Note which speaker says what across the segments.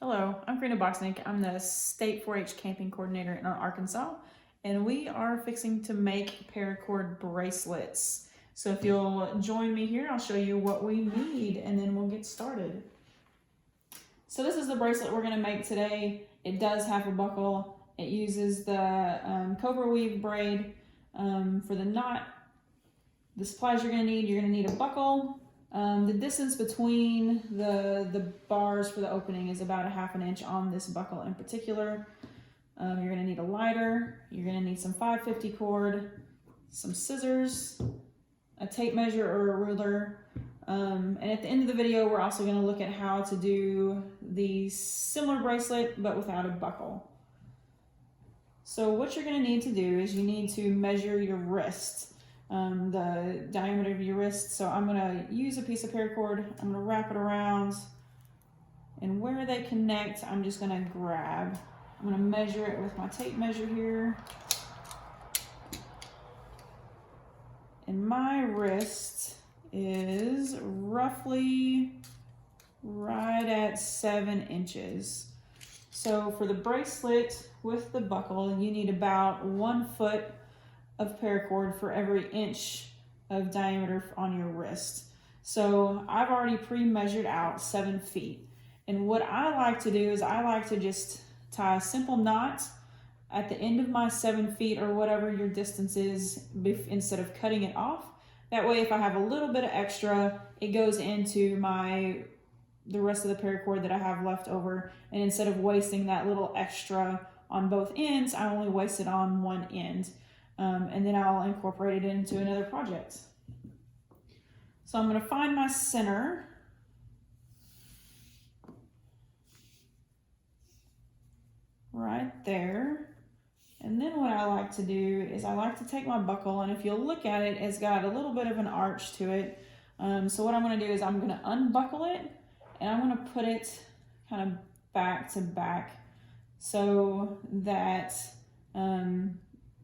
Speaker 1: Hello, I'm Karina Boxnick. I'm the State 4-H Camping Coordinator in Arkansas, and we are fixing to make paracord bracelets. So if you'll join me here, I'll show you what we need, and then we'll get started. So this is the bracelet we're going to make today. It does have a buckle. It uses the cobra weave braid for the knot. The supplies you're going to need a buckle. The distance between the bars for the opening is about 1/2 inch on this buckle in particular. You're going to need a lighter. You're going to need some 550 cord, some scissors, a tape measure or a ruler. And at the end of the video, we're also going to look at how to do the similar bracelet but without a buckle. So what you're going to need to do is you need to measure your wrist. The diameter of your wrist. So I'm going to use a piece of paracord. I'm going to wrap it around, and where they connect, I'm just going to grab. I'm going to measure it with my tape measure here. And my wrist is roughly right at 7 inches. So for the bracelet with the buckle, you need about 1 foot of paracord for every inch of diameter on your wrist. So I've already pre-measured out 7 feet. And what I like to do is I like to just tie a simple knot at the end of my 7 feet or whatever your distance is instead of cutting it off. That way if I have a little bit of extra, it goes into the rest of the paracord that I have left over. And instead of wasting that little extra on both ends, I only waste it on one end. And then I'll incorporate it into another project. So I'm going to find my center. Right there. And then what I like to do is I like to take my buckle, and if you'll look at it, it's got a little bit of an arch to it. So what I'm going to do is I'm going to unbuckle it, and I'm going to put it kind of back to back so that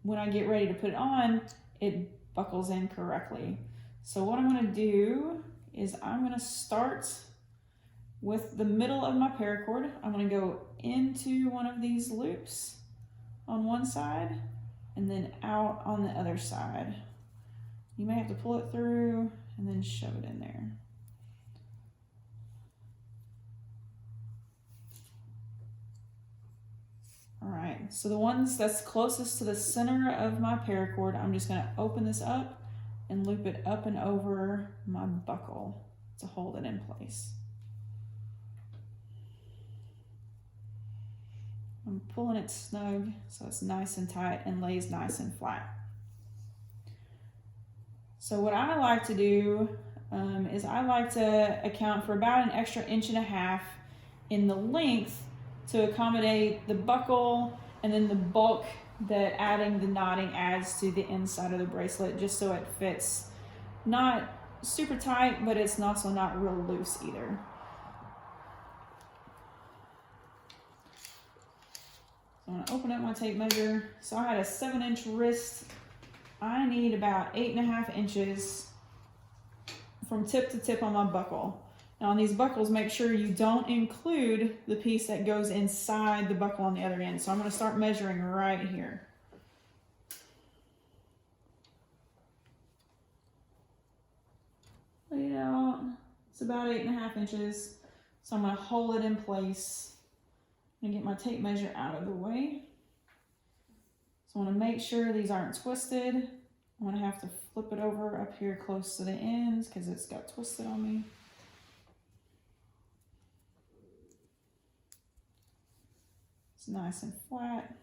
Speaker 1: when I get ready to put it on, it buckles in correctly. So what I'm going to do is I'm going to start with the middle of my paracord. I'm going to go into one of these loops on one side and then out on the other side. You may have to pull it through and then shove it in there. All right, so the ones that's closest to the center of my paracord, I'm just gonna open this up and loop it up and over my buckle to hold it in place. I'm pulling it snug so it's nice and tight and lays nice and flat. So what I like to do is I like to account for about an extra 1.5 inches in the length to accommodate the buckle and then the bulk that adding the knotting adds to the inside of the bracelet, just so it fits not super tight, but it's also not real loose either. So I'm going to open up my tape measure. So I had a 7-inch wrist. I need about 8.5 inches from tip to tip on my buckle. Now on these buckles, make sure you don't include the piece that goes inside the buckle on the other end. So I'm going to start measuring right here. Lay it out. It's about 8.5 inches. So I'm going to hold it in place and get my tape measure out of the way. So I want to make sure these aren't twisted. I'm going to have to flip it over up here close to the ends because it's got twisted on me. It's nice and flat.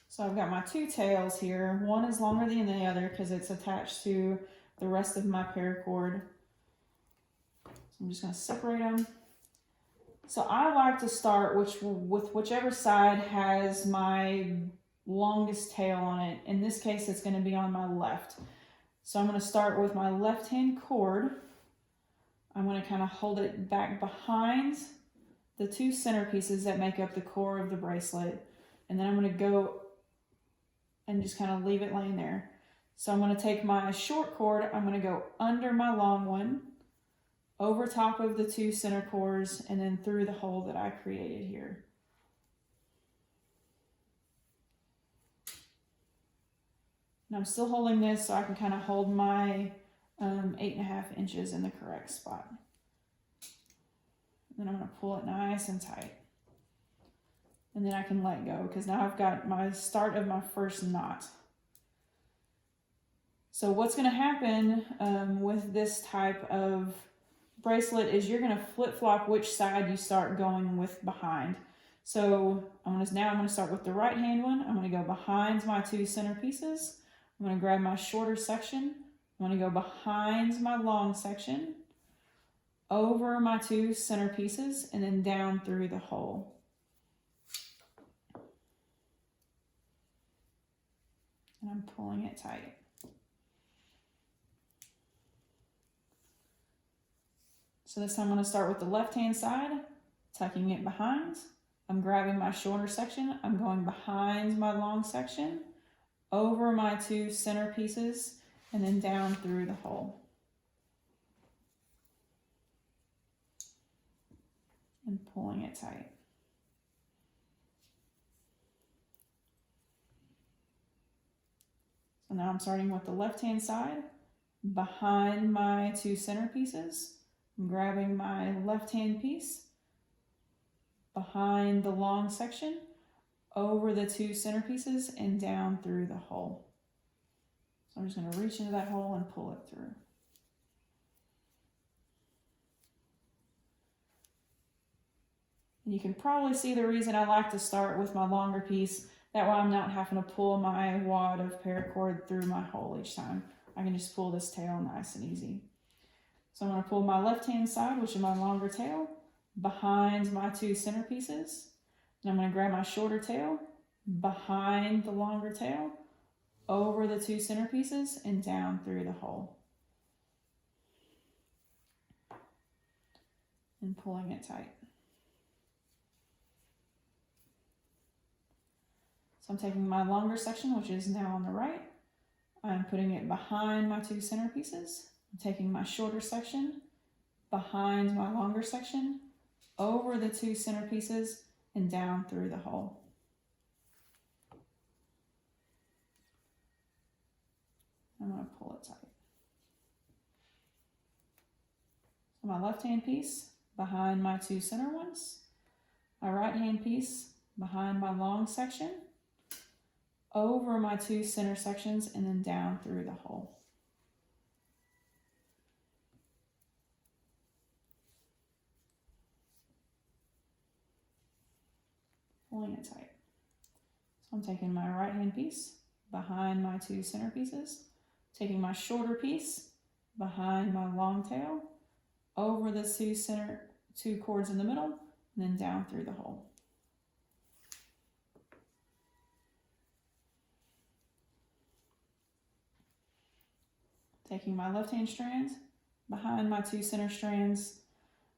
Speaker 1: So I've got my 2 tails here. One is longer than the other because it's attached to the rest of my paracord. So I'm just going to separate them. So I like to start with whichever side has my longest tail on it. In this case, it's going to be on my left. So I'm going to start with my left-hand cord. I'm going to kind of hold it back behind the 2 center pieces that make up the core of the bracelet. And then I'm going to go and just kind of leave it laying there. So I'm going to take my short cord, I'm going to go under my long one, over top of the 2 center cords, and then through the hole that I created here. And I'm still holding this so I can kind of hold my 8.5 inches in the correct spot. Then I'm going to pull it nice and tight. And then I can let go because now I've got my start of my first knot. So what's going to happen with this type of bracelet is you're going to flip-flop which side you start going with behind. So now I'm going to start with the right hand one. I'm going to go behind my 2 center pieces. I'm going to grab my shorter section. I'm going to go behind my long section, over my 2 center pieces, and then down through the hole. And I'm pulling it tight. So this time I'm going to start with the left-hand side, tucking it behind. I'm grabbing my shorter section. I'm going behind my long section, over my 2 center pieces, and then down through the hole. And pulling it tight. So now I'm starting with the left-hand side, behind my 2 center pieces. I'm grabbing my left-hand piece, behind the long section, over the 2 center pieces, and down through the hole. So I'm just going to reach into that hole and pull it through. And you can probably see the reason I like to start with my longer piece. That way I'm not having to pull my wad of paracord through my hole each time. I can just pull this tail nice and easy. So I'm going to pull my left-hand side, which is my longer tail, behind my 2 center pieces. And I'm going to grab my shorter tail, behind the longer tail, over the 2 center pieces, and down through the hole. And pulling it tight. So I'm taking my longer section, which is now on the right. I'm putting it behind my 2 center pieces. I'm taking my shorter section, behind my longer section, over the 2 center pieces, and down through the hole. I'm going to pull it tight. So my left hand piece, behind my 2 center ones. My right hand piece, behind my long section, over my 2 center sections, and then down through the hole. Pulling it tight. So I'm taking my right hand piece, behind my 2 center pieces, taking my shorter piece, behind my long tail, over the 2 cords in the middle, and then down through the hole. Taking my left hand strand, behind my 2 center strands,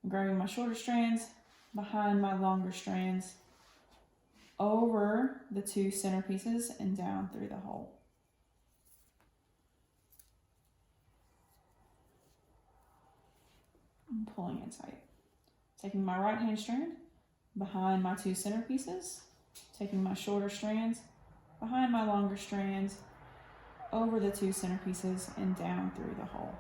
Speaker 1: grabbing my shorter strands, behind my longer strands, over the 2 center pieces, and down through the hole. And pulling it tight. Taking my right hand strand, behind my 2 center pieces, taking my shorter strands, behind my longer strands, over the 2 center pieces, and down through the hole.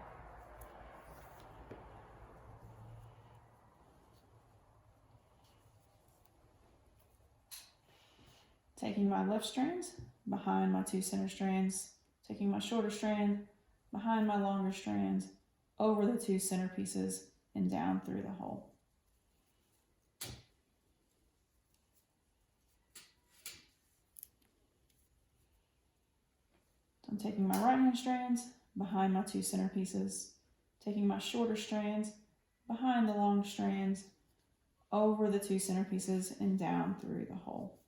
Speaker 1: Taking my left strand, behind my 2 center strands, taking my shorter strand, behind my longer strand, over the 2 center pieces, and down through the hole. I'm taking my right hand strands, behind my 2 center pieces, taking my shorter strands, behind the long strands, over the 2 center pieces, and down through the hole.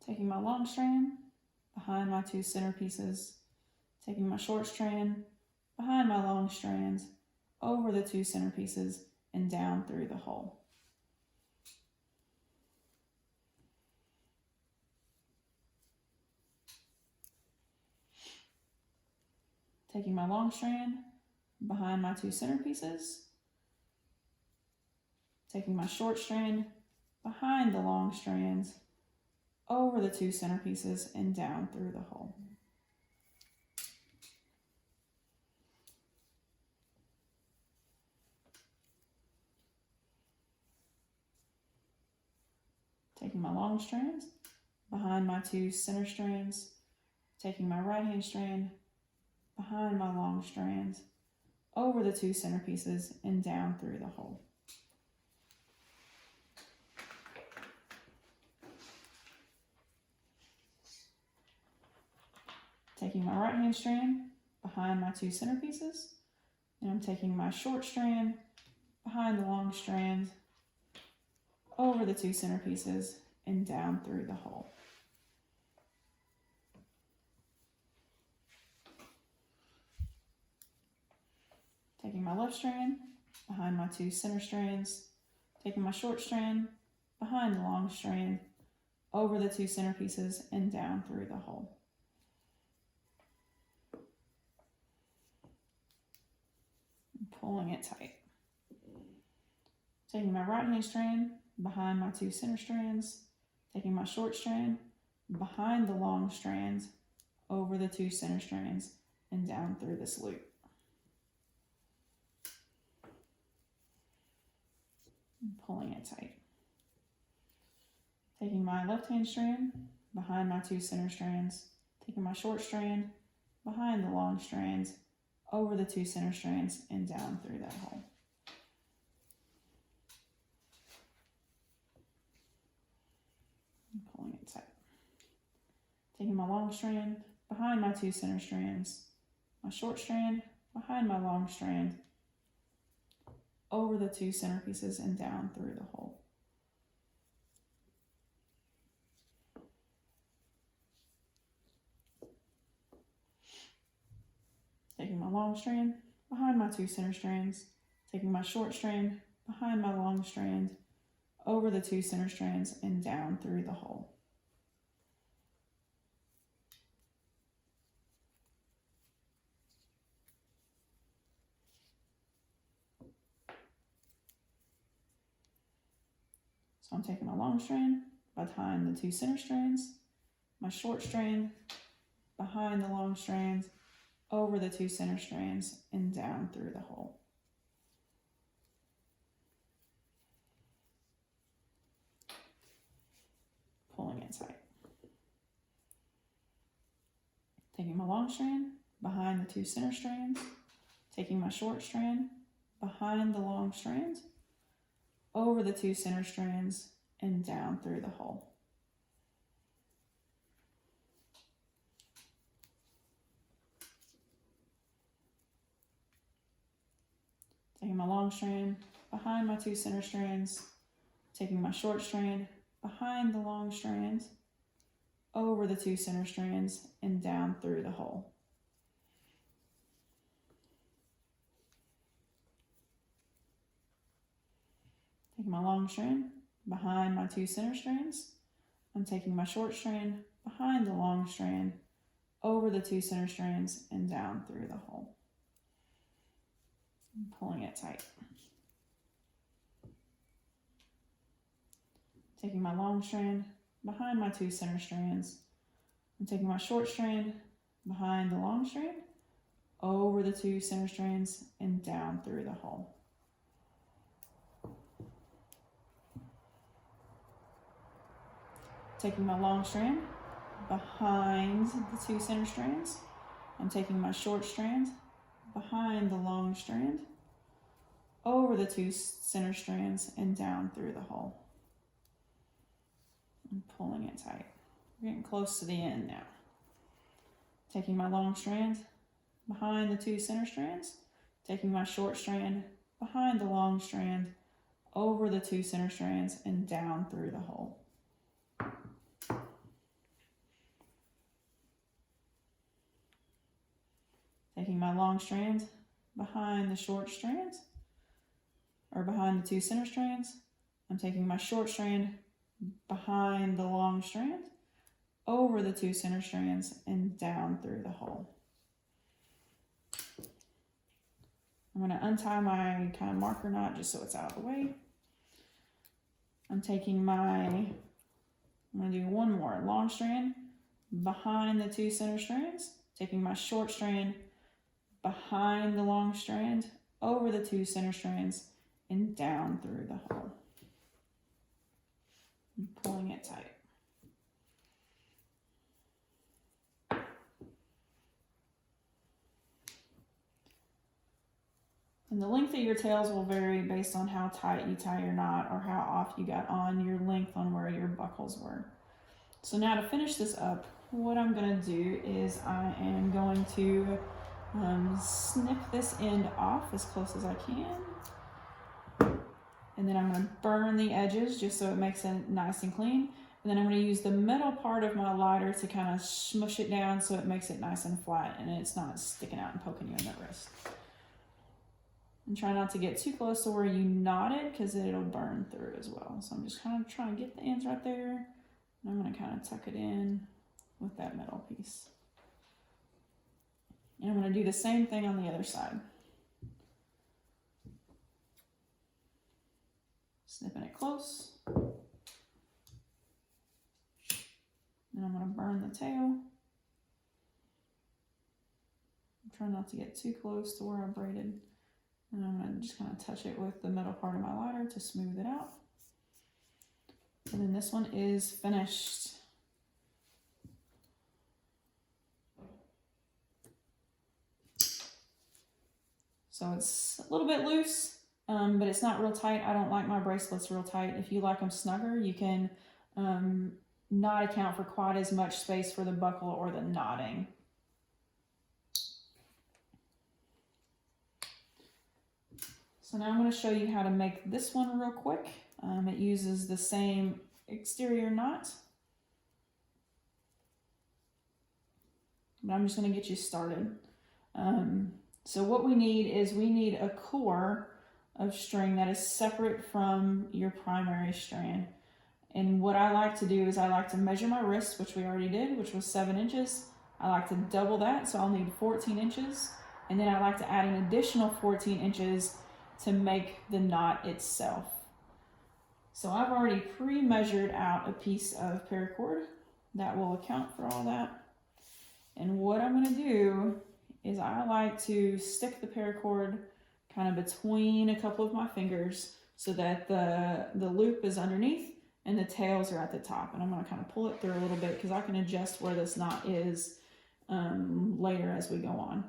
Speaker 1: Taking my long strand, behind my 2 center pieces, taking my short strand, behind my long strands, over the 2 center pieces, and down through the hole. Taking my long strand behind my 2 center pieces, taking my short strand behind the long strands, over the 2 center pieces and down through the hole. Taking my long strands behind my 2 center strands, taking my right hand strand behind my long strands, over the 2 center pieces and down through the hole. Taking my right hand strand behind my 2 center pieces, and I'm taking my short strand behind the long strand, over the 2 center pieces and down through the hole. Taking my left strand behind my 2 center strands, taking my short strand behind the long strand, over the 2 center pieces and down through the hole. And pulling it tight. Taking my right hand strand behind my 2 center strands, taking my short strand behind the long strands, over the 2 center strands and down through this loop. And pulling it tight. Taking my left hand strand behind my 2 center strands, taking my short strand behind the long strands, over the 2 center strands and down through that hole. And pulling it tight. Taking my long strand behind my 2 center strands, my short strand behind my long strand, over the 2 center pieces and down through the hole. Taking my long strand behind my 2 center strands, taking my short strand behind my long strand, over the 2 center strands and down through the hole. So I'm taking my long strand behind the 2 center strands, my short strand behind the long strands, over the 2 center strands and down through the hole. Pulling it tight. Taking my long strand behind the 2 center strands, taking my short strand behind the long strands, over the 2 center strands and down through the hole. Taking my long strand behind my 2 center strands, taking my short strand behind the long strands, over the 2 center strands and down through the hole. Taking my long strand behind my 2 center strands, I'm taking my short strand behind the long strand, over the 2 center strands and down through the hole. And pulling it tight. Taking my long strand behind my 2 center strands, I'm taking my short strand behind the long strand, over the 2 center strands and down through the hole. Taking my long strand behind the 2 center strands, I'm taking my short strand behind the long strand, over the 2 center strands and down through the hole. And pulling it tight. We're getting close to the end now. Taking my long strand behind the 2 center strands, taking my short strand behind the long strand, over the 2 center strands and down through the hole. Taking my long strand behind the short strands, or behind the 2 center strands. I'm taking my short strand behind the long strand, over the 2 center strands, and down through the hole. I'm going to untie my kind of marker knot just so it's out of the way. I'm going to do one more long strand behind the 2 center strands, taking my short strand behind the long strand, over the 2 center strands, and down through the hole. I'm pulling it tight. And the length of your tails will vary based on how tight you tie your knot or how off you got on your length on where your buckles were. So now to finish this up, what I'm going to do is I am going to snip this end off as close as I can. And then I'm going to burn the edges just so it makes it nice and clean. And then I'm going to use the middle part of my lighter to kind of smush it down so it makes it nice and flat and it's not sticking out and poking you in the wrist. And try not to get too close to where you knotted because it'll burn through as well. So I'm just kind of trying to get the ends right there. And I'm going to kind of tuck it in with that middle piece. And I'm going to do the same thing on the other side. Snipping it close. Then I'm going to burn the tail. Try not to get too close to where I braided. And I'm going to just kind of touch it with the middle part of my lighter to smooth it out. And then this one is finished. So it's a little bit loose, but it's not real tight. I don't like my bracelets real tight. If you like them snugger, you can not account for quite as much space for the buckle or the knotting. So now I'm going to show you how to make this one real quick. It uses the same exterior knot. But I'm just going to get you started. So what we need is a core of string that is separate from your primary strand. And what I like to do is I like to measure my wrist, which we already did, which was 7 inches. I like to double that, so I'll need 14 inches. And then I like to add an additional 14 inches to make the knot itself. So I've already pre-measured out a piece of paracord that will account for all that. And what I'm going to do is I like to stick the paracord kind of between a couple of my fingers so that the loop is underneath and the tails are at the top. And I'm going to kind of pull it through a little bit because I can adjust where this knot is later as we go on.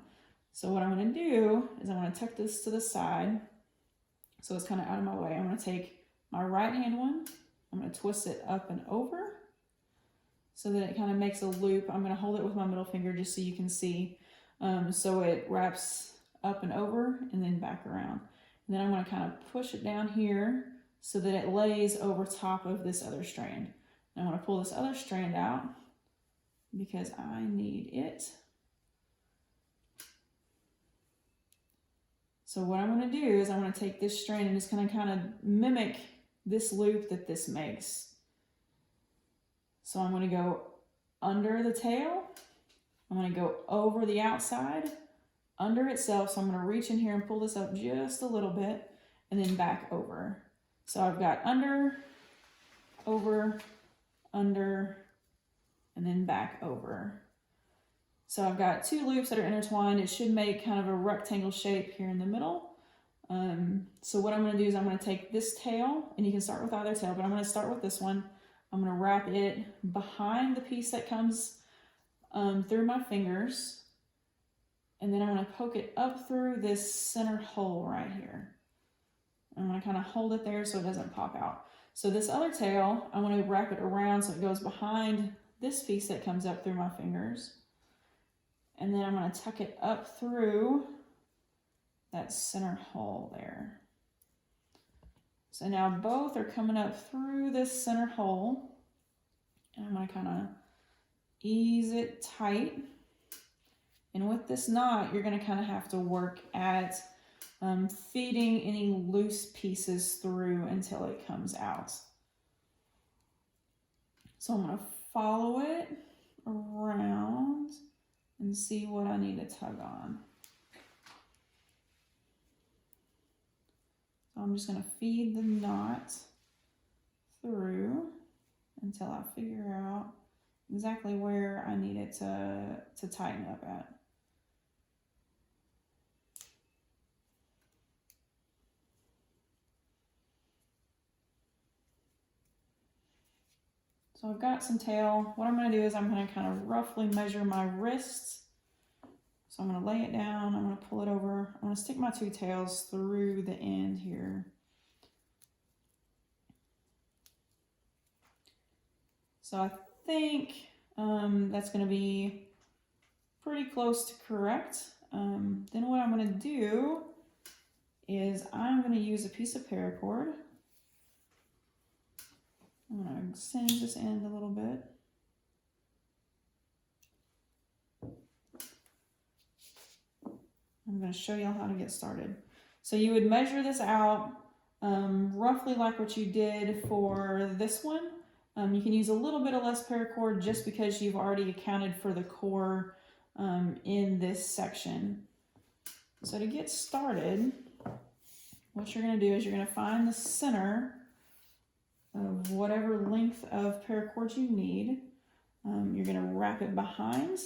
Speaker 1: So what I'm going to do is I'm going to tuck this to the side so it's kind of out of my way. I'm going to take my right hand one, I'm going to twist it up and over so that it kind of makes a loop. I'm going to hold it with my middle finger just so you can see. So it wraps up and over and then back around. And then I'm going to kind of push it down here so that it lays over top of this other strand. And I'm going to pull this other strand out because I need it. So what I'm going to do is I'm going to take this strand and just kind of mimic this loop that this makes. So I'm going to go under the tail. I'm going to go over the outside, under itself. So I'm going to reach in here and pull this up just a little bit and then back over. So I've got under, over, under, and then back over. So I've got 2 loops that are intertwined. It should make kind of a rectangle shape here in the middle. So what I'm going to do is I'm going to take this tail, and you can start with either tail, but I'm going to start with this one. I'm going to wrap it behind the piece that comes through my fingers, and then I'm going to poke it up through this center hole right here. I'm going to kind of hold it there so it doesn't pop out. So this other tail, I want to wrap it around so it goes behind this piece that comes up through my fingers. And then I'm going to tuck it up through that center hole there. So now both are coming up through this center hole. And I'm going to kind of ease it tight. And with this knot, you're going to kind of have to work at feeding any loose pieces through until it comes out. So I'm going to follow it around and see what I need to tug on. So I'm just going to feed the knot through until I figure out exactly where I need it to tighten up at. So I've got some tail. What I'm going to do is I'm going to kind of roughly measure my wrists. So I'm going to lay it down. I'm going to pull it over. I'm going to stick my two tails through the end here. So I think that's going to be pretty close to correct. Then what I'm going to do is I'm going to use a piece of paracord. I'm going to extend this end a little bit. I'm going to show you how to get started. So you would measure this out roughly like what you did for this one. You can use a little bit of less paracord just because you've already accounted for the core in this section. So to get started, what you're going to do is you're going to find the center of whatever length of paracord you need. You're going to wrap it behind.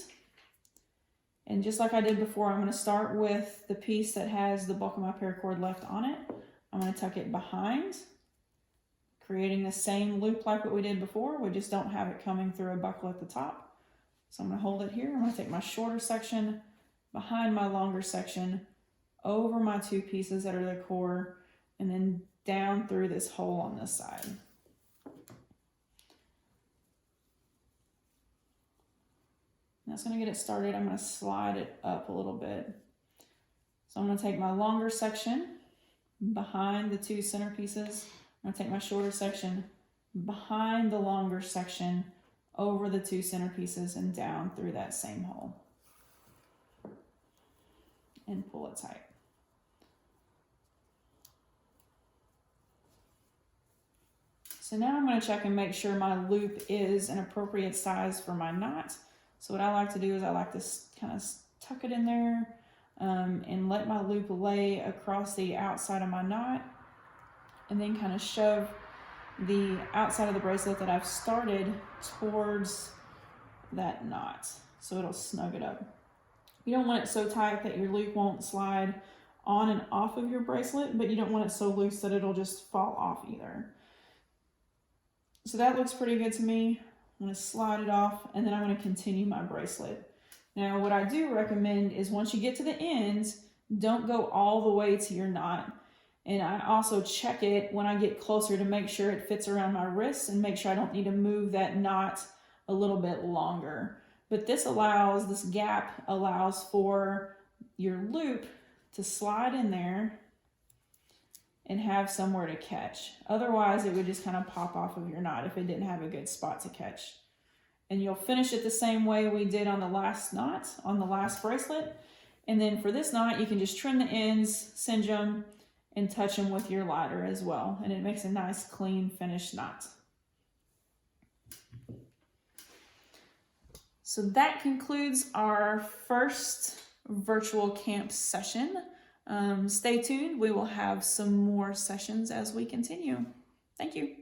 Speaker 1: And just like I did before, I'm going to start with the piece that has the bulk of my paracord left on it. I'm going to tuck it behind, creating the same loop like what we did before. We just don't have it coming through a buckle at the top. So I'm going to hold it here. I'm going to take my shorter section behind my longer section, over my two pieces that are the core, and then down through this hole on this side. That's going to get it started. I'm going to slide it up a little bit. So I'm going to take my longer section behind the two center pieces. I'm going to take my shorter section behind the longer section, over the two center pieces, and down through that same hole. And pull it tight. So now I'm going to check and make sure my loop is an appropriate size for my knot. So what I like to do is I like to kind of tuck it in there and let my loop lay across the outside of my knot, and then kind of shove the outside of the bracelet that I've started towards that knot so it'll snug it up. You don't want it so tight that your loop won't slide on and off of your bracelet, but you don't want it so loose that it'll just fall off either. So that looks pretty good to me. I'm going to slide it off, and then I'm going to continue my bracelet. Now, what I do recommend is once you get to the ends, don't go all the way to your knot. And I also check it when I get closer to make sure it fits around my wrists and make sure I don't need to move that knot a little bit longer. But this gap allows for your loop to slide in there and have somewhere to catch. Otherwise, it would just kind of pop off of your knot if it didn't have a good spot to catch. And you'll finish it the same way we did on the last knot, on the last bracelet. And then for this knot, you can just trim the ends, singe them, and touch them with your lighter as well. And it makes a nice, clean, finished knot. So that concludes our first virtual camp session. Stay tuned. We will have some more sessions as we continue. Thank you.